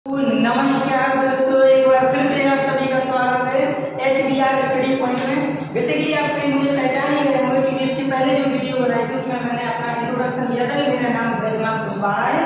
नमस्कार दोस्तों, एक बार फिर से आप सभी का स्वागत है HBR स्टडी पॉइंट में। बेसिकली आप सभी मुझे पहचान ही गए होंगे क्योंकि इसकी पहले जो वीडियो बनाई थी उसमें मैंने अपना इंट्रोडक्शन दिया था कि मेरा नाम बैजनाथ कुशवाहा है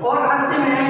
और आज से मैं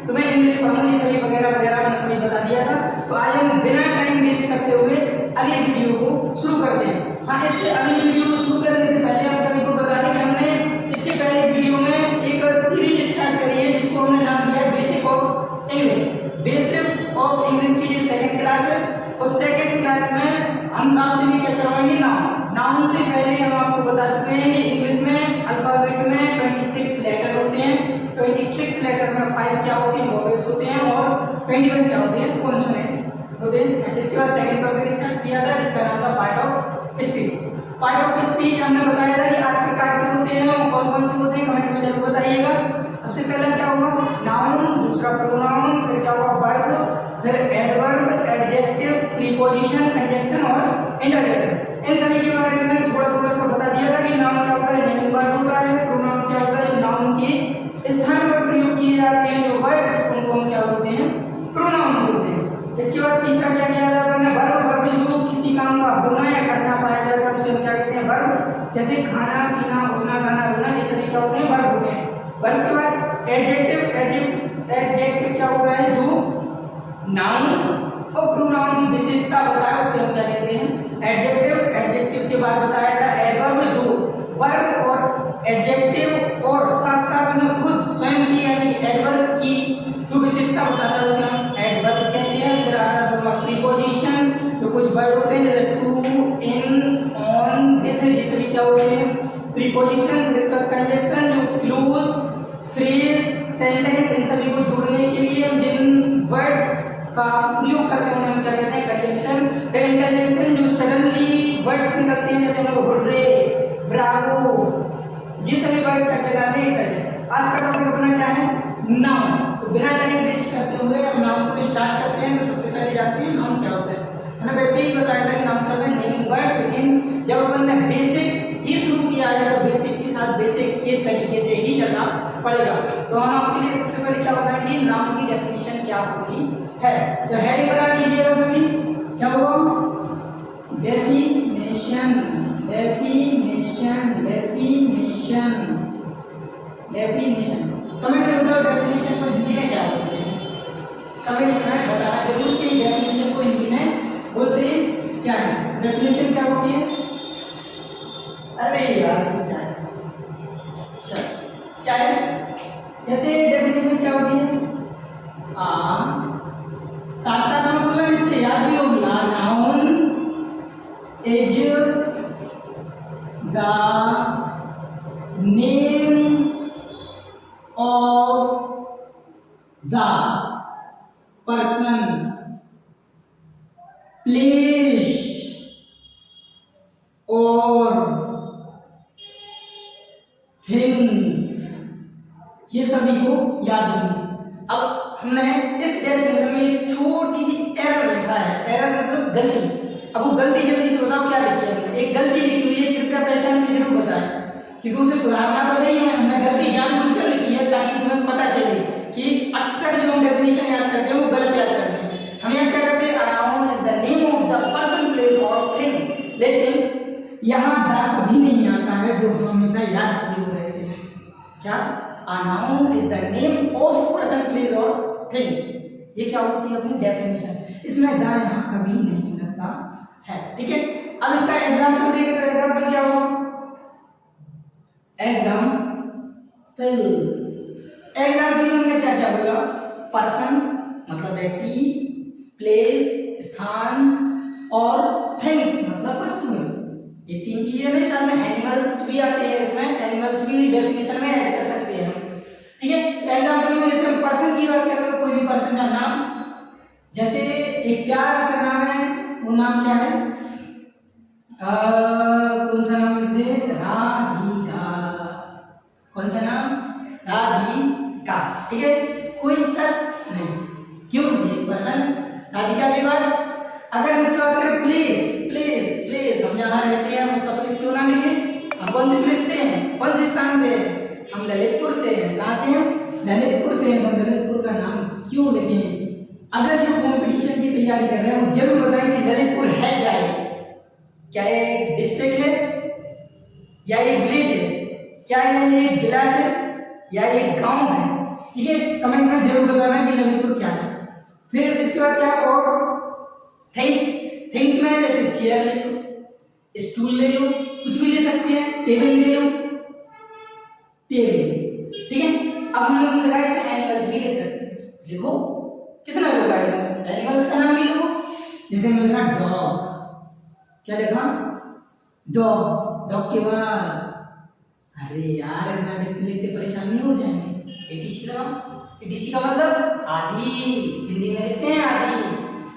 तुम्हें इंग्लिश फॉर्मूले सभी वगैरह वगैरह मैंने सभी बता दिया था। तो आज हम बिना टाइम वेस्ट करते हुए अगली वीडियो को शुरू करते हैं। हाँ, इससे अगली वीडियो को शुरू करने से पहले हम सभी को बता दें कि हमने इसके पहले वीडियो में एक सीरीज स्टार्ट करी है जिसको हमने नाम दिया basic of English. Basic of English की ये सेकंड क्लास है और सेकंड क्लास में हम आपके लिए क्या करवाएंगे, नाउन से पहले हम आपको बता चुके हैं कि इंग्लिश में अल्फाबेट में 26 लेटर होते हैं। 26 लेटर में 5 क्या होते हैं, वोवेल्स होते हैं और 21 क्या होते हैं, कॉन्सोनेंट होते हैं। इसके बाद सेकंड टॉपिक स्टार्ट किया था जिसका नाम था part of speech. Part of speech हमने बताया था कि 8 प्रकार के होते हैं और कौन कौन से होते हैं, कमेंट में जरूर बताइएगा। सबसे पहला क्या होगा, नाउन, दूसरा प्रोनाउन, फिर क्या होगा वर्ब, फिर एडवर्ब, एडजेक्टिव, प्रीपोजिशन, कंजंक्शन और इंटरजेक्शन। इन सभी के बारे में थोड़ा थोड़ा सा बता दिया था कि नाउन क्या होता है, नेमिंग वर्ब होता है, प्रोनाउन क्या होता है, नाउन के स्थान पर प्रयोग किए जाते हैं जो वर्ड्स उनको हम क्या बोलते हैं, प्रोनाउन बोलते हैं। इसके बाद तीसरा क्या किया जाता है, वर्ब। वर्ब जो किसी काम का होना या करना पाया जाता है उसे हम क्या कहते हैं, वर्ब। जैसे खाना पीना, उठना गाना रोना, ये सभी क्या होते हैं, वर्ब होते हैं। वर्ब के बाद एडजेक्टिव। एडजेक्टिव क्या होता है, जो नाउन और प्रोनाउन की विशेषता बताया उसे हम क्या कहते हैं, एडजेक्टिव। एडजेक्टिव के बाद बताया था एडवर्ब, जो वर्ब और एडजेक्टिव और साथ साथ में खुद स्वयं की यानी एडवर्ब की जो विशेषता बताता है उसे हम एडवर्ब कहते हैं। फिर आता है प्रीपोजिशन, जो कुछ वर्ब होते हैं जैसे टू, इन, ऑन, विथ, ये सभी क्या होते हैं, प्रीपोजिशन। फिर इसका कंजंक्शन जो क्लोज, फ्रेज, सेंटेंस, इन सभी को जोड़ने के लिए हम जिन वर्ड्स का प्रयोग करते हैं हम क्या कहते हैं, कंजंक्शन। फिर इंटरजेक्शन, जो सडनली वर्ड्स निकलते हैं जैसे हम हुर्रे, ब्रावो, ये सभी वर्ड क्या कहलाते हैं, इंटरजेक्शन। आज का टॉपिक अपना क्या है, नाउन। तो बिना टाइम वेस्ट करते हुए हम नाउन को स्टार्ट करते हैं। तो सबसे पहले जानते हैं नाउन क्या होता है। मैंने वैसे ही बताया था कि नाउन क्या होता है, नेमिंग वर्ड, लेकिन जब अपन ने बेसिक ही शुरू किया है तो बेसिक के साथ बेसिक के तरीके से ही चलना पड़ेगा। तो हम आपके लिए सबसे पहले क्या होता है कि नाउन की डेफिनेशन क्या होती है। तो हेडिंग बना लीजिएगा सभी, क्या होगा, definition, definition, definition, definition. Comment में बताओ डेफिनेशन को हिंदी में क्या बोलते हैं, कमेंट में बताना जरूर कि डेफिनेशन को हिंदी में बोलते हैं क्या है। डेफिनेशन क्या होती है, अरे यार क्या है, अच्छा क्या है, जैसे डेफिनेशन क्या होती है, साथ साथ में बोलना, इससे याद भी होगी। Noun is the name of the person, place और थिंग्स, ये सभी को याद होगी। अब हमने इस डेफिनेशन में एक छोटी सी एरर लिखा है, एरर मतलब गलती। अब वो गलती जल्दी से बताओ क्या लिखी है हमने, एक गलती लिखी हुई है, कृपया पहचान के जरूर बताएं क्योंकि उसे सुधारना तो नहीं है। हमने गलती जानबूझकर लिखी है ताकि तुम्हें पता चले कि अक्सर जो हम डेफिनेशन याद करते हैं वो गलत याद करते हैं। हम यहाँ क्या करते हैं, noun is the name of the person, place और थिंग, लेकिन यहाँ द कभी नहीं आता है जो हम हमेशा याद किए हुए रहते हैं। क्या, a noun is the name of person, place और things, ये क्या होती है अपनी डेफिनेशन, इसमें द यहाँ कभी नहीं लगता है, ठीक है। अब इसका एग्जांपल देखिए, तो एग्जांपल क्या होगा, एग्जांपल, एग्जांपल में हमने क्या क्या बोला, पर्सन मतलब व्यक्ति, प्लेस स्थान और थिंग्स मतलब वस्तुएं, ये तीन चीजें नहीं, साथ में एनिमल्स भी आते हैं, इसमें एनिमल्स भी डेफिनेशन में ऐड कर सकते हैं, ठीक है। एग्जांपल में जैसे हम पर्सन की बात करें तो कोई भी पर्सन का नाम, जैसे एक प्यारा सा नाम है, वो नाम क्या है, कौन सा नाम लिखते हैं, राधिका, कौन सा नाम, राधिका, ठीक है, कोई शक नहीं, क्यों, ये पर्सन राधिका के बाद अगर हम इसकी बात करें प्लेस, प्लेस, प्लेस, हम जहाँ रहते हैं हम उसका प्लेस क्यों ना लिखें, हम कौन से प्लेस से हैं, कौन से स्थान से हैं, हम ललितपुर से हैं। कहाँ से हैं, ललितपुर से हैं। हम ललितपुर का नाम क्यों लेते अगर जो कंपटीशन की तैयारी कर रहे हैं वो जरूर बताएं कि ललितपुर है क्या है, क्या ये डिस्ट्रिक्ट है या ये विलेज है, क्या ये जिला है या ये गांव है, ठीक है। कमेंट में जरूर बताना कि ललितपुर क्या है। फिर इसके बाद क्या और थिंग्स, थिंग्स में जैसे चेयर ले लो, स्टूल ले लो, कुछ भी ले सकते हैं, टेबल ले लो, टेबल, ठीक है। अब हम लोग जगह इसमें एनिमल्स भी ले सकते हैं, लिखो किसने बोला है एनिमल्स का नाम भी लिखो। जैसे मैंने लिखा डॉग, क्या लिखा डॉग, डॉग के बाद अरे यार इतना लिखते लिखते परेशान नहीं हो जाएंगे, एटीसी लगाओ, एटीसी का मतलब आधी, हिंदी में लिखते हैं आधी,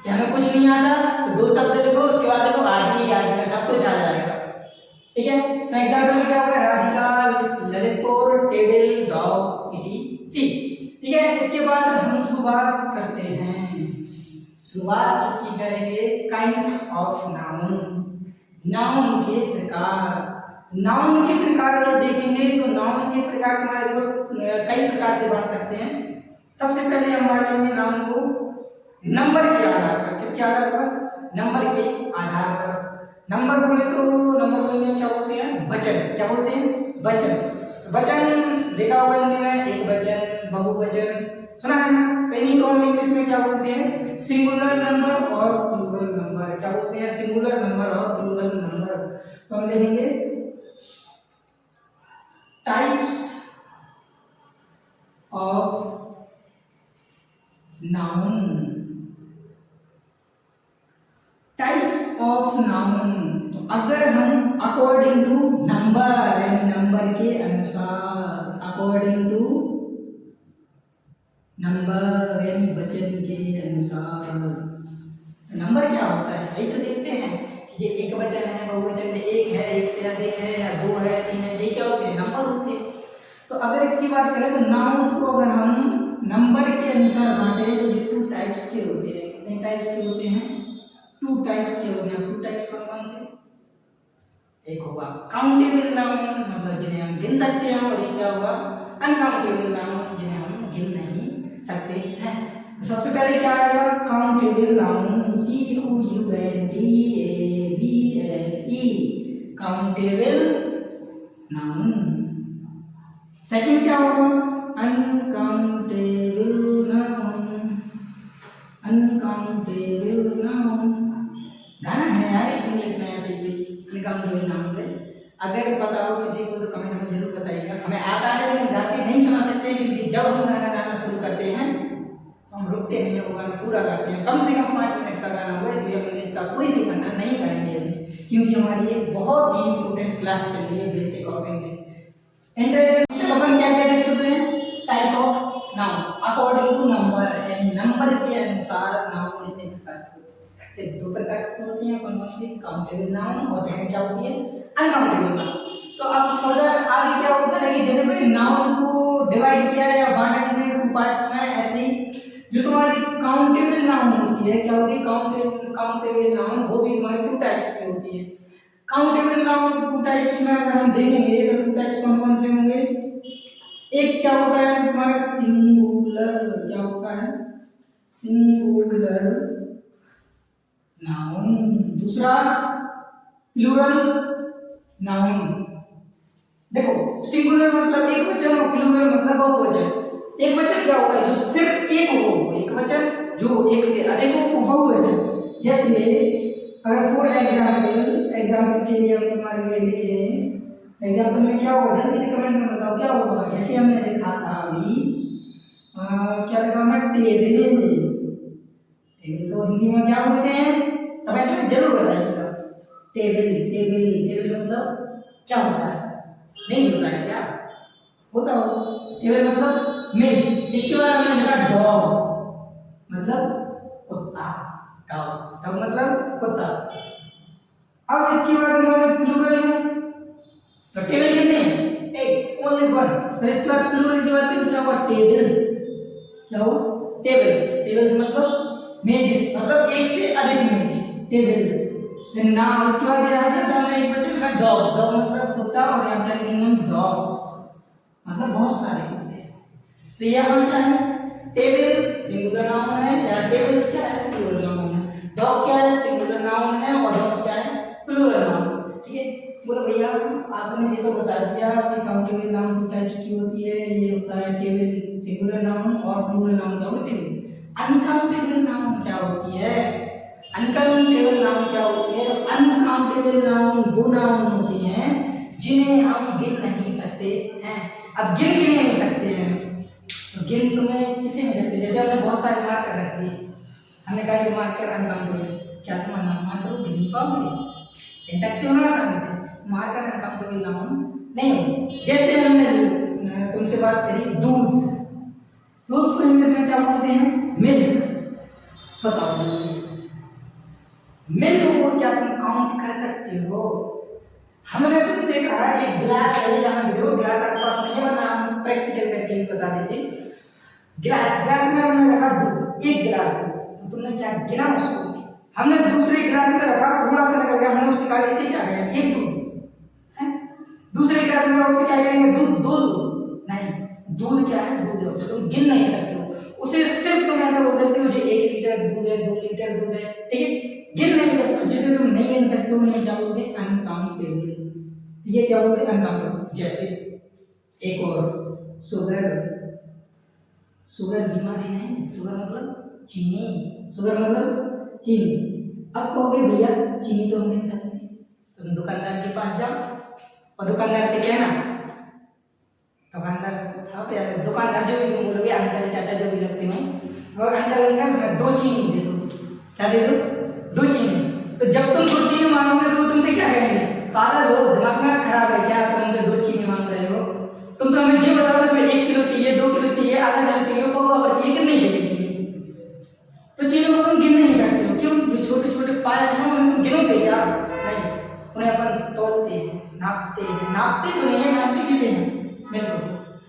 क्या हमें कुछ नहीं आता तो दो शब्द लिखो उसके बाद लिखो आधी, आधी में सब कुछ आ जाएगा, ठीक है। तो एग्जाम्पल में क्या होगा Radhika, Lalitpur, table, dog, ETC, ठीक है। इसके बाद हम शुरुआत करते हैं, शुरुआत किसकी करेंगे, काइंड्स ऑफ नाउन, नाउन के प्रकार। नाउन के प्रकार अगर देखेंगे तो नाउन के प्रकार हमारे को कई प्रकार से बांट सकते हैं। सबसे पहले हम बांटेंगे नाउन को नंबर के आधार पर, किसके आधार पर, नंबर के आधार पर। नंबर बोले तो नंबर बोलेंगे क्या बोलते हैं, वचन, क्या बोलते हैं, वचन। वचन देखा होगा हिंदी में एक वचन, बहुवचन सुना है ना, कहीं तो हम इंग्लिश में क्या बोलते हैं, सिंगुलर नंबर और प्लूरल नंबर, क्या बोलते हैं, सिंगुलर नंबर और प्लूरल नंबर। तो हम लिखेंगे types of noun, types of noun. तो अगर हम अकॉर्डिंग टू नंबर यानी नंबर के अनुसार, अकॉर्डिंग टू नंबर यानी वचन के अनुसार, नंबर क्या होता है यही तो देखते हैं कि ये एक वचन है, बहुवचन है, एक है, एक से अधिक है या दो है, तीन है, ये क्या होते हैं, नंबर होते हैं। तो अगर इसकी बात करें तो नाउन को अगर हम नंबर के अनुसार बांटे तो ये टू टाइप्स के होते हैं, कितने टाइप्स के होते हैं, टू टाइप्स के होते हैं। टू टाइप्स कौन कौन से, एक होगा काउंटेबल नाउन मतलब जिन्हें हम गिन सकते हैं, और एक क्या होगा अनकाउंटेबल नाउन जिन्हें हम गिन नहीं सकते हैं। तो सबसे पहले क्या आएगा, countable noun, COUNTABLE, countable noun. Second क्या होगा, अनकाउंटेबल नाउन, अनकाउंटेबल नाउन। गाना है यार इंग्लिश में ऐसे ही अनकाउंटेबल नाउन पे, अगर पता हो किसी को तो कमेंट में जरूर बताइएगा। हमें आता है लेकिन गा के नहीं सुना सकते क्योंकि जब हम गाना गाना शुरू करते हैं तो हम रुकते नहीं है, वो गाना पूरा गाते हैं, कम से कम 5 मिनट का गाना हुआ, इसलिए हम इंग्लिश का कोई भी गाना नहीं गाएंगे अभी, क्योंकि हमारी एक बहुत ही इंपॉर्टेंट क्लास चल रही है बेसिक ऑफ इंग्लिश। अपन क्या क्या देख सकते हैं, type of noun according to number यानी नंबर के अनुसार नाउन कितने प्रकार के, सिर्फ दो प्रकार की होती हैं, कौन कौन सी, काउंटेबल नाउन और सेकंड क्या होती है अनकाउंटेबल नाउन। तो अब फर्दर आगे क्या होता है कि जैसे भाई नाउन को डिवाइड किया या बांटा कितने टू पार्ट्स में, ऐसे ही जो तुम्हारी काउंटेबल नाउन होती है, क्या होती है काउंटेबल नाउन, वो भी तुम्हारी टू टाइप्स की होती है। काउंटेबल नाउन टू टाइप्स में अगर हम देखेंगे तो टू टाइप्स कौन कौन से होंगे, एक क्या होता है तुम्हारा सिंगुलर, क्या होता है सिंगुलर नाउन, दूसरा प्लूरल नाउन। देखो सिंगुलर मतलब एक वचन और प्लूरल मतलब बहुवचन। एक वचन क्या होगा, जो सिर्फ एक हो, एक वचन जो एक से अधिक हो वो बहुवचन। जैसे अगर फॉर एग्जाम्पल के लिए हम तुम्हारे लिए लिखे, एग्जाम्पल में क्या होगा जल्दी से कमेंट में बताओ क्या होगा। जैसे हमने लिखा था अभी क्या लिखा हमने, टेबल, टेबल को हिंदी में क्या बोलते हैं कमेंट में जरूर बताइएगा। टेबल, टेबल, टेबल मतलब क्या होता है, मेज होता है, क्या होता हो, टेबल मतलब मेज। इसके बाद हमने लिखा डॉग मतलब कुत्ता, डॉग, डॉग मतलब कुत्ता। अब इसके बाद हमारे प्लूरल में तो टेबल कितने हैं, एक, ओनली वन। फिर इसके बाद प्लूरल की बात करें तो क्या हुआ, टेबल्स, क्या हुआ टेबल्स, टेबल्स मतलब मेजेस, मतलब एक से अधिक मेज, टेबल्स। फिर नाम इसके बाद क्या है, तो हमने एक बच्चे का डॉग, डॉग मतलब कुत्ता, और यहाँ क्या लिखेंगे हम डॉग्स मतलब बहुत सारे कुत्ते। तो यह हम क्या है टेबल सिंगुलर नाउन है, या टेबल्स क्या है, प्लूरल नाउन है। डॉग क्या है, सिंगुलर नाउन है, और डॉग्स क्या है, प्लूरल नाउन। ठीक है, बोलो भैया आपने ये तो बता दिया कि काउंटेबल नाउन टू टाइप्स की होती है, ये होता है टेबल सिंगुलर नाउन, और प्लूरल नाउन क्या होता है, टेबल। अनकाउंटेबल नाउन क्या होती है, अनकाउंटेबल नाउन क्या होती है, अनकाउंटेबल नाउन वो नाउन होती हैं जिन्हें हम गिन नहीं सकते हैं। अब गिन के नहीं सकते हैं, तो गिन तुम्हें किसे नहीं सकते, जैसे हमने बहुत सारे मार्कर रख दिए, हमने कहा ये मार्कर अनकाउंटेबल, क्या तुम मार्कर गिन नहीं पाओगे, गिन सकते हो ना आसानी से, मार्कर अनकाउंटेबल नाउन नहीं हो। जैसे हमने तुमसे बात करी दूध, दूध को इंग्लिश में क्या बोलते हैं, मिल्क। बताओ मिल्क को क्या तुम काउंट कर सकते हो? हमने तुमसे कहा एक गिलास है, यहाँ देखो गिलास आसपास नहीं है, वरना हम प्रैक्टिकल करके भी बता देते। गिलास में हमने रखा दूध, एक गिलास दूध, तो तुमने क्या गिना उसको, हमने दूसरे गिलास में रखा, थोड़ा सा लगा, हमने उससे कहा इसे क्या करें, एक दूध है, दूसरे गिलास में उससे क्या करेंगे, दूध, दो दूध नहीं, दूध क्या है, दूध है, तुम गिन नहीं सकते हो उसे, सिर्फ तुम ऐसा बोल सकते हो जो 1 लीटर दूध है, 2 लीटर दूध है, ठीक है, गिन नहीं सकते, जिसे तुम नहीं गिन सकते हो उन्हें क्या बोलते हैं, अनकाउंटेबल। ये क्या बोलते हैं, अनकाउंटेबल। जैसे एक और शुगर, शुगर बीमारी नहीं, शुगर मतलब चीनी, शुगर मतलब चीनी। अब कहोगे भैया चीनी तो हम गिन सकते हैं, तुम दुकानदार के पास जाओ और दुकानदार से कहना, दुकानदार जो भी तुम बोलोगे, अंकल चाचा जो भी लगते हो, और अंकल मैं 2 चीनी दे दो, क्या दे दो, 2 चीनी। तो जब तुम 2 चीनी मांगोगे तो वो तुमसे क्या कहेंगे, पागल हो, दिमाग में खराब है क्या, तुम हमसे 2 चीनी मांग रहे हो, तुम तो हमें ये बताओ तुम्हें 1 किलो चाहिए, 2 किलो चाहिए, आधा किलो चाहिए, और ये कितनी चाहिए चीनी, तो चीनों को तुम गिन नहीं सकते हो, क्यों, जो छोटे छोटे पार्ट हैं उन्हें तुम गिनोगे क्या, नहीं, उन्हें अपन तोलते हैं, नापते हैं, नापते तो नहीं है, नापते किसे हैं, बिल्कुल,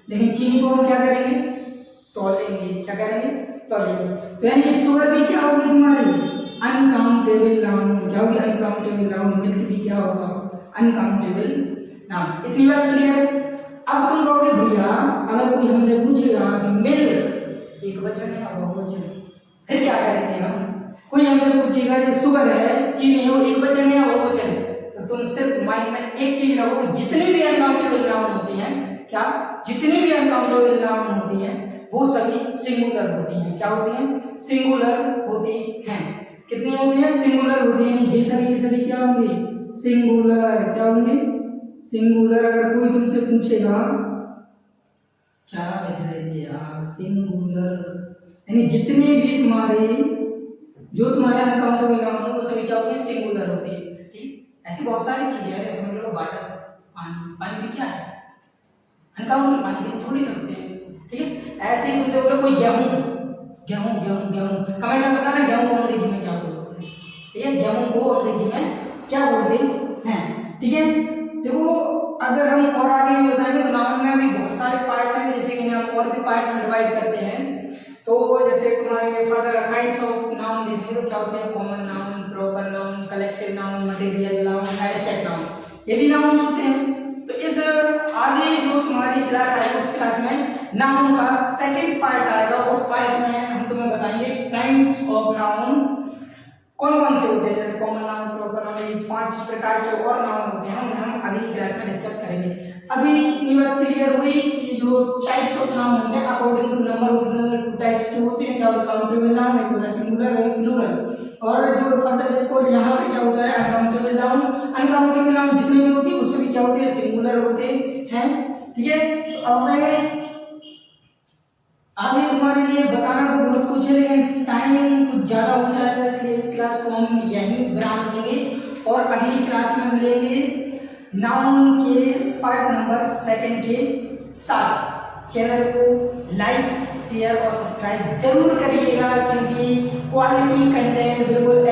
लेकिन चीनी को हम क्या करेंगे, तोलेंगे, क्या करेंगे, तोलेंगे। तो यानी कि शुगर भी क्या होगी हमारी, अनकाउंटेबल नाउन, क्या होगी, अनकाउंटेबल नाउन। मिल्क भी क्या होगा, अनकाउंटेबल नाउन। इतनी बात क्लियर। अब तुम कहोगे भैया अगर कोई हमसे पूछेगा कि मिल्क एक वचन है और बहुवचन, फिर क्या करेंगे हम, कोई हमसे पूछेगा कि शुगर है, चीनी है, वो एक वचन है या बहुवचन है, तो तुम सिर्फ माइंड में एक चीज रखो, जितने भी अनकाउंटेबल नाउन होते हैं, क्या, जितनी भी अनकाउंटेबल नाउन होती हैं वो सभी सिंगुलर होती हैं, क्या होती हैं, सिंगुलर होती हैं। कितनी होती हैं, सिंगुलर होती हैं, ये सभी के सभी क्या होंगे, सिंगुलर, क्या होंगे, सिंगुलर। अगर कोई तुमसे पूछेगा, क्या लिख रहे थे यार, सिंगुलर, यानी जितने भी तुम्हारे, जो तुम्हारे अनकाउंटेबल नाउन है वो सभी क्या होती है, सिंगुलर होती है। ठीक, ऐसी बहुत सारी चीजें हैं, जैसे समझ लो वाटर, पानी, पानी भी क्या है, अनकाउंटेबल, पानी गिन थोड़ी सकते हैं, ठीक है। ऐसे ही तुमसे बोलो कोई गेहूं, गेहूं गेहूं गेहूं, कमेंट में बताना गेहूं को अंग्रेजी में क्या बोलते हैं, ठीक है, गेहूं को अंग्रेजी में क्या बोलते हैं, ठीक है। देखो अगर हम और आगे भी बताएंगे तो नाउन में भी बहुत सारे पार्ट हैं, जैसे कि हम और भी पार्ट में डिवाइड करते हैं, तो जैसे तुम्हारे फर्दर काइंड्स ऑफ नाउन देखेंगे तो क्या होते हैं, common noun, proper noun, collective noun, material noun, abstract noun, ये भी नाउन होते हैं। तो इस आगे जो तुम्हारी क्लास आएगी उस क्लास में नाउन का सेकंड पार्ट आएगा, उस पार्ट में हम तुम्हें बताएंगे काइंड्स ऑफ नाउन कौन कौन से होते हैं, जैसे कॉमन नाउन, प्रॉपर नाउन, ये 5 प्रकार के और नाउन होते हैं, उन्हें हम अगली क्लास में डिस्कस करेंगे। अभी ये बात क्लियर हुई कि जो टाइप्स ऑफ नाउन होते हैं according to number of two types के होते हैं, क्या होता है, काउंटेबल नाउन, एक होता है सिंगुलर, एक प्लूरल, और जो फर्दर देखो यहाँ पे क्या होता है, अनकाउंटेबल नाउन। अनकाउंटेबल नाउन जितने भी होते हैं उससे भी क्या होते हैं, सिंगुलर होते हैं, ठीक है। तो अब मैं आगे तुम्हारे लिए बताना तो बहुत कुछ है, लेकिन टाइम कुछ ज़्यादा हो जाएगा, इसलिए इस क्लास को हम यहीं विराम देंगे और अगली क्लास में मिलेंगे नाउन के पार्ट नंबर 2 के साथ। चैनल को लाइक, शेयर और सब्सक्राइब जरूर करिएगा, क्योंकि क्वालिटी कंटेंट बिल्कुल